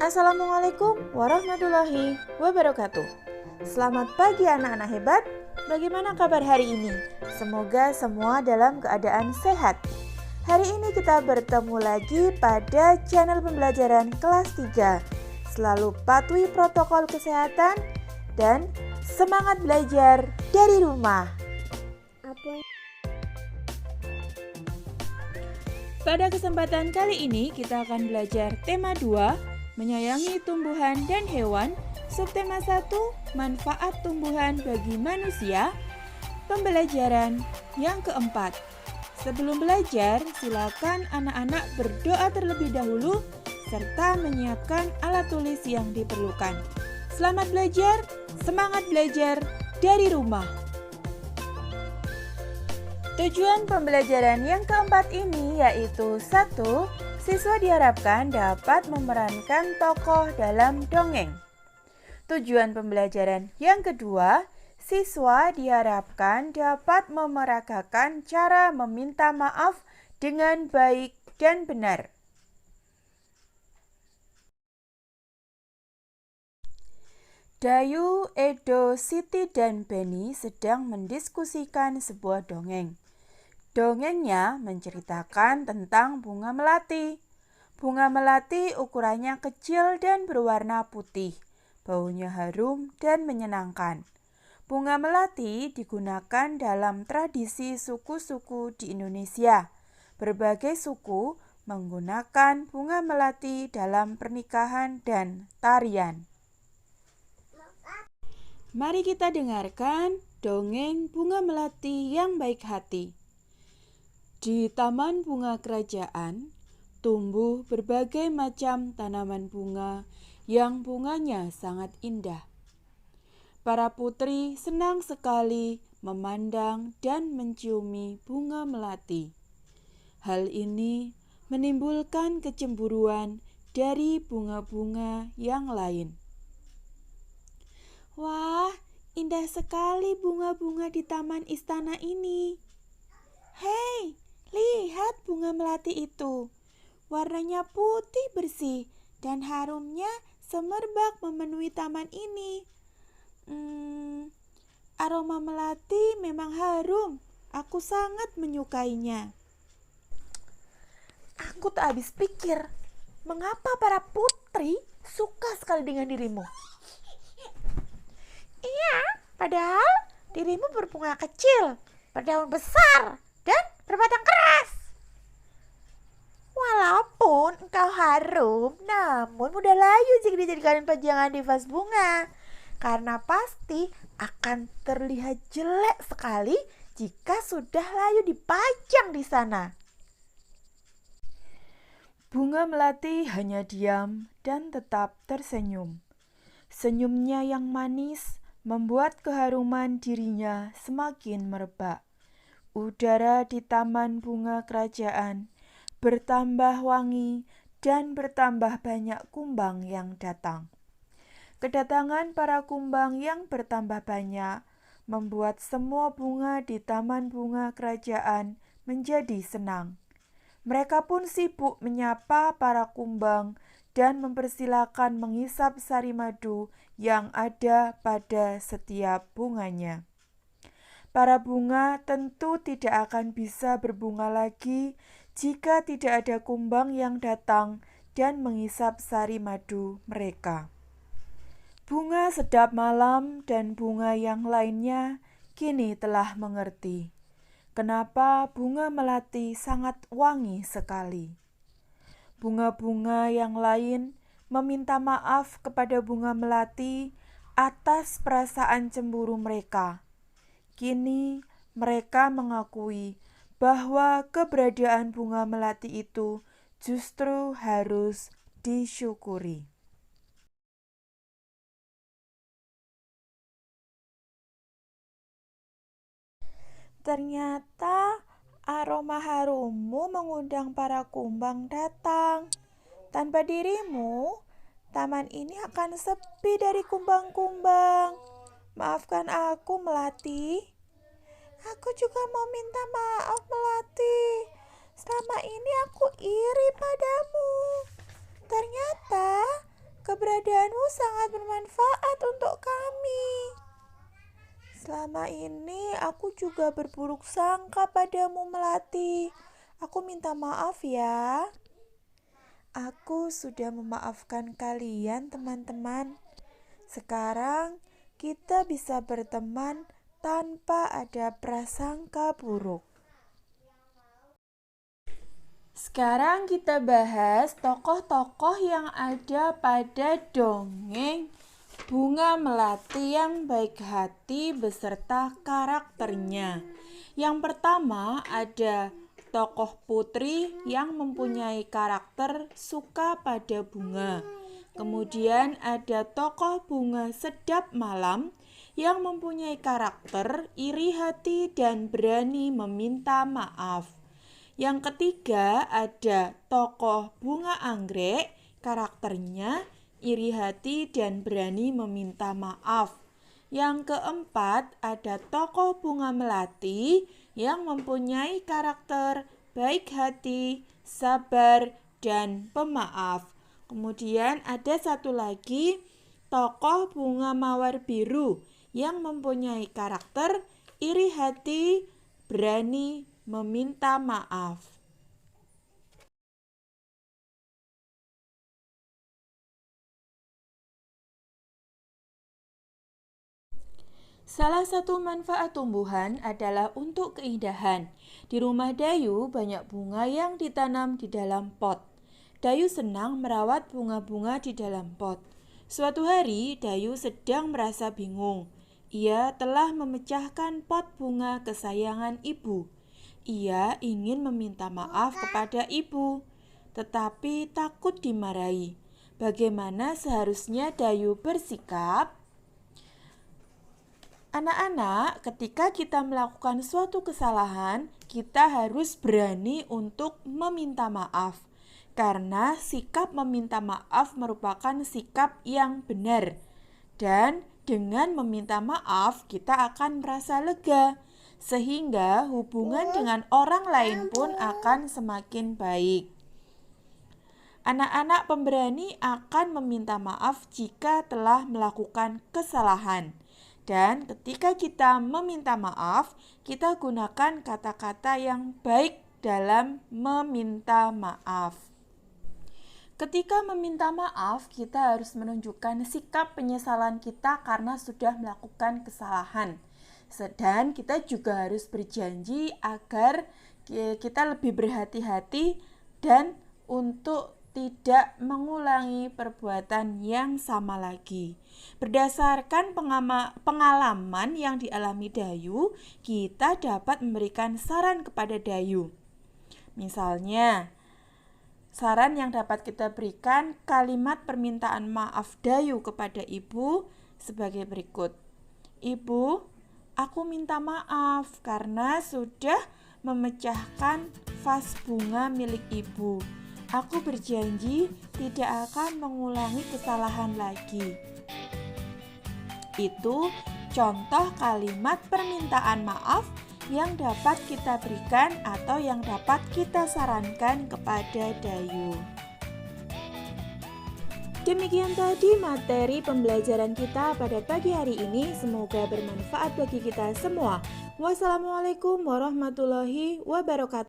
Assalamualaikum warahmatullahi wabarakatuh. Selamat pagi anak-anak hebat. Bagaimana kabar hari ini? Semoga semua dalam keadaan sehat. Hari ini kita bertemu lagi pada channel pembelajaran kelas 3. Selalu patuhi protokol kesehatan dan semangat belajar dari rumah. Pada kesempatan kali ini kita akan belajar tema 2, menyayangi tumbuhan dan hewan, subtema 1, manfaat tumbuhan bagi manusia, pembelajaran yang keempat. Sebelum belajar, silakan anak-anak berdoa terlebih dahulu serta menyiapkan alat tulis yang diperlukan. Selamat belajar, semangat belajar dari rumah. Tujuan pembelajaran yang keempat ini yaitu 1. Siswa diharapkan dapat memerankan tokoh dalam dongeng. Tujuan pembelajaran yang kedua, siswa diharapkan dapat memeragakan cara meminta maaf dengan baik dan benar. Dayu, Edo, Siti, dan Beni sedang mendiskusikan sebuah dongeng. Dongengnya menceritakan tentang bunga melati. Bunga melati ukurannya kecil dan berwarna putih. Baunya harum dan menyenangkan. Bunga melati digunakan dalam tradisi suku-suku di Indonesia. Berbagai suku menggunakan bunga melati dalam pernikahan dan tarian. Mari kita dengarkan dongeng bunga melati yang baik hati. Di taman bunga kerajaan, tumbuh berbagai macam tanaman bunga yang bunganya sangat indah. Para putri senang sekali memandang dan menciumi bunga melati. Hal ini menimbulkan kecemburuan dari bunga-bunga yang lain. Wah, indah sekali bunga-bunga di taman istana ini. Hei, lihat bunga melati itu. Warnanya putih bersih dan harumnya semerbak memenuhi taman ini. Aroma melati memang harum. Aku sangat menyukainya. Aku tak habis pikir, mengapa para putri suka sekali dengan dirimu? Iya, padahal dirimu berbunga kecil, berdaun besar, dan berbatang keras. Walaupun engkau harum, namun mudah layu jika dijadikan pajangan di vas bunga. Karena pasti akan terlihat jelek sekali jika sudah layu dipajang di sana. Bunga melati hanya diam dan tetap tersenyum. Senyumnya yang manis membuat keharuman dirinya semakin merebak. Udara di taman bunga kerajaan bertambah wangi dan bertambah banyak kumbang yang datang. Kedatangan para kumbang yang bertambah banyak membuat semua bunga di taman bunga kerajaan menjadi senang. Mereka pun sibuk menyapa para kumbang dan mempersilakan menghisap sari madu yang ada pada setiap bunganya. Para bunga tentu tidak akan bisa berbunga lagi jika tidak ada kumbang yang datang dan menghisap sari madu mereka. Bunga sedap malam dan bunga yang lainnya kini telah mengerti kenapa bunga melati sangat wangi sekali. Bunga-bunga yang lain meminta maaf kepada bunga melati atas perasaan cemburu mereka. Kini mereka mengakui bahwa keberadaan bunga melati itu justru harus disyukuri. Ternyata aroma harummu mengundang para kumbang datang. Tanpa dirimu, taman ini akan sepi dari kumbang-kumbang. Maafkan aku, Melati. Aku juga mau minta maaf, Melati. Selama ini aku iri padamu. Ternyata keberadaanmu sangat bermanfaat untuk kami. Selama ini aku juga berburuk sangka padamu, Melati. Aku minta maaf ya. Aku sudah memaafkan kalian, teman-teman. Sekarang kita bisa berteman tanpa ada prasangka buruk. Sekarang kita bahas tokoh-tokoh yang ada pada dongeng Bunga Melati yang Baik Hati beserta karakternya. Yang pertama ada tokoh Putri yang mempunyai karakter suka pada bunga. Kemudian ada tokoh Bunga Sedap Malam yang mempunyai karakter iri hati dan berani meminta maaf. Yang ketiga ada tokoh Bunga Anggrek, karakternya iri hati dan berani meminta maaf. Yang keempat ada tokoh Bunga Melati yang mempunyai karakter baik hati, sabar, dan pemaaf. Kemudian ada satu lagi tokoh Bunga Mawar Biru yang mempunyai karakter iri hati, berani meminta maaf. Salah satu manfaat tumbuhan adalah untuk keindahan. Di rumah Dayu banyak bunga yang ditanam di dalam pot. Dayu senang merawat bunga-bunga di dalam pot. Suatu hari Dayu sedang merasa bingung. Ia telah memecahkan pot bunga kesayangan ibu. Ia ingin meminta maaf kepada ibu, tetapi takut dimarahi. Bagaimana seharusnya Dayu bersikap? Anak-anak, ketika kita melakukan suatu kesalahan, kita harus berani untuk meminta maaf. Karena sikap meminta maaf merupakan sikap yang benar. Dan dengan meminta maaf, kita akan merasa lega. Sehingga hubungan dengan orang lain pun akan semakin baik. Anak-anak pemberani akan meminta maaf jika telah melakukan kesalahan. Dan ketika kita meminta maaf, kita gunakan kata-kata yang baik dalam meminta maaf. Ketika meminta maaf, kita harus menunjukkan sikap penyesalan kita karena sudah melakukan kesalahan. Dan kita juga harus berjanji agar kita lebih berhati-hati dan untuk tidak mengulangi perbuatan yang sama lagi. Berdasarkan pengalaman yang dialami Dayu, kita dapat memberikan saran kepada Dayu. Misalnya, saran yang dapat kita berikan kalimat permintaan maaf Dayu kepada ibu sebagai berikut. Ibu, aku minta maaf karena sudah memecahkan vas bunga milik ibu. Aku berjanji tidak akan mengulangi kesalahan lagi. Itu contoh kalimat permintaan maaf yang dapat kita berikan atau yang dapat kita sarankan kepada Dayu. Demikian tadi materi pembelajaran kita pada pagi hari ini. Semoga bermanfaat bagi kita semua. Wassalamualaikum warahmatullahi wabarakatuh.